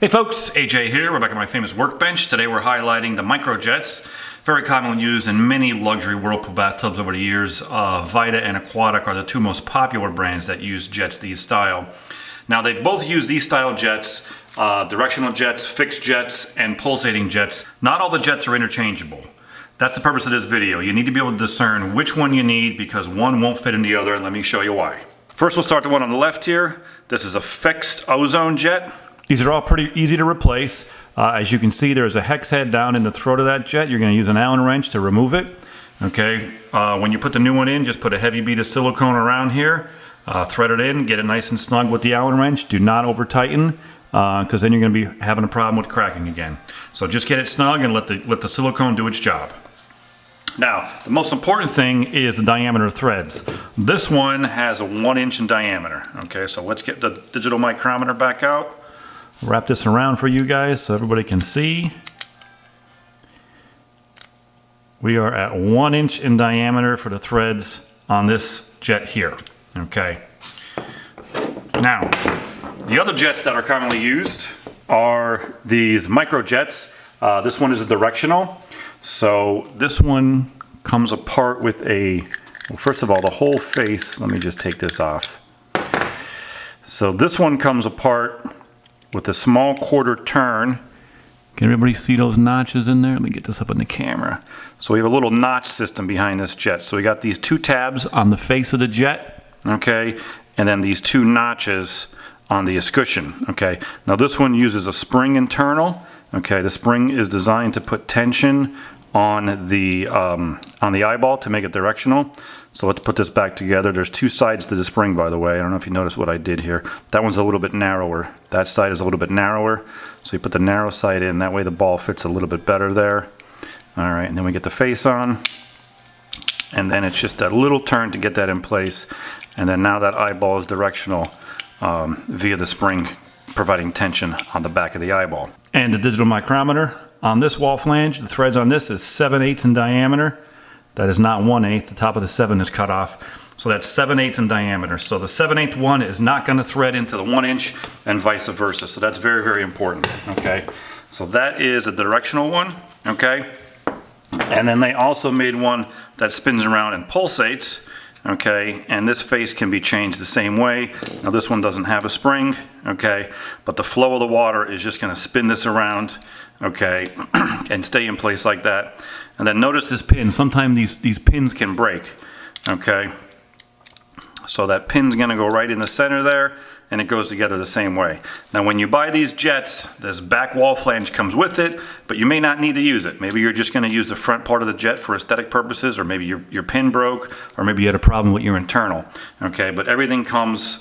Hey folks, AJ here. We're back at my famous workbench. Today we're highlighting the microjets, very commonly used in many luxury Whirlpool bathtubs over the years. Vita and Aquatic are the two most popular brands that use jets these style. Now they both use these style jets, directional jets, fixed jets, and pulsating jets. Not all the jets are interchangeable. That's the purpose of this video. You need to be able to discern which one you need because one won't fit in the other, and let me show you why. First we'll start the one on the left here. This is a fixed Ozone Jet. These are all pretty easy to replace. As you can see, there's a hex head down in the throat of that jet. You're going to use an Allen wrench to remove it. Okay. When you put the new one in, just put a heavy bead of silicone around here, thread it in, get it nice and snug with the Allen wrench. Do not over tighten, because then you're going to be having a problem with cracking again. So just get it snug and let the silicone do its job. Now, the most important thing is the diameter of threads. This one has a 1 inch in diameter. Okay, so let's get the digital micrometer back out. Wrap this around for you guys so everybody can see. We are at 1 inch in diameter for the threads on this jet here. Okay. Now, the other jets that are commonly used are these microjets. This one is a directional. So this one comes apart with a, well, first of all, the whole face. Let me just take this off. So this one comes apart with a small quarter turn. Can everybody see those notches in there? Let me get this up on the camera. So we have a little notch system behind this jet. So we got these two tabs on the face of the jet, okay, and then these two notches on the escutcheon, okay. Now this one uses a spring internal, okay. The spring is designed to put tension on the eyeball to make it directional. So let's put this back together. There's two sides to the spring, by the way. I don't know if you noticed what I did here. That one's a little bit narrower. That side is a little bit narrower. So you put the narrow side in. That way the ball fits a little bit better there. All right, and then we get the face on. And then it's just that little turn to get that in place. And then now that eyeball is directional via the spring providing tension on the back of the eyeball. And the digital micrometer on this wall flange, the threads on this is 7/8 in diameter. That is not 1/8. The top of the 7 is cut off. So that's 7/8 in diameter. So the 7/8 one is not going to thread into the 1 inch and vice versa. So that's very, very important. Okay. So that is a directional one. Okay. And then they also made one that spins around and pulsates. Okay, and this face can be changed the same way. Now this one doesn't have a spring, okay, but the flow of the water is just going to spin this around, okay, and stay in place like that. And then notice this pin. Sometimes these pins can break, okay. So that pin's going to go right in the center there, and it goes together the same way. Now when you buy these jets, this back wall flange comes with it, but you may not need to use it. Maybe you're just going to use the front part of the jet for aesthetic purposes, or maybe your pin broke, or maybe you had a problem with your internal. Okay, but everything comes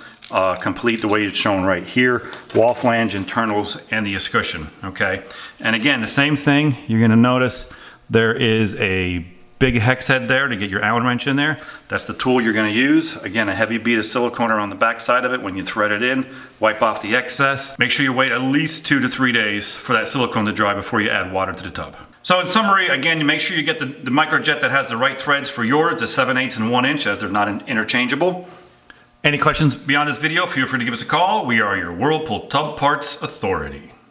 complete the way it's shown right here. Wall flange, internals, and the escutcheon. Okay, and again, the same thing. You're going to notice there is a big hex head there to get your Allen wrench in there. That's the tool you're going to use. Again, a heavy bead of silicone around the back side of it. When you thread it in, wipe off the excess. Make sure you wait at least 2 to 3 days for that silicone to dry before you add water to the tub. So in summary, again, you make sure you get the microjet that has the right threads for yours, the 7/8 and 1 inch, as they're not interchangeable. Any questions beyond this video, feel free to give us a call. We are your Whirlpool Tub Parts Authority.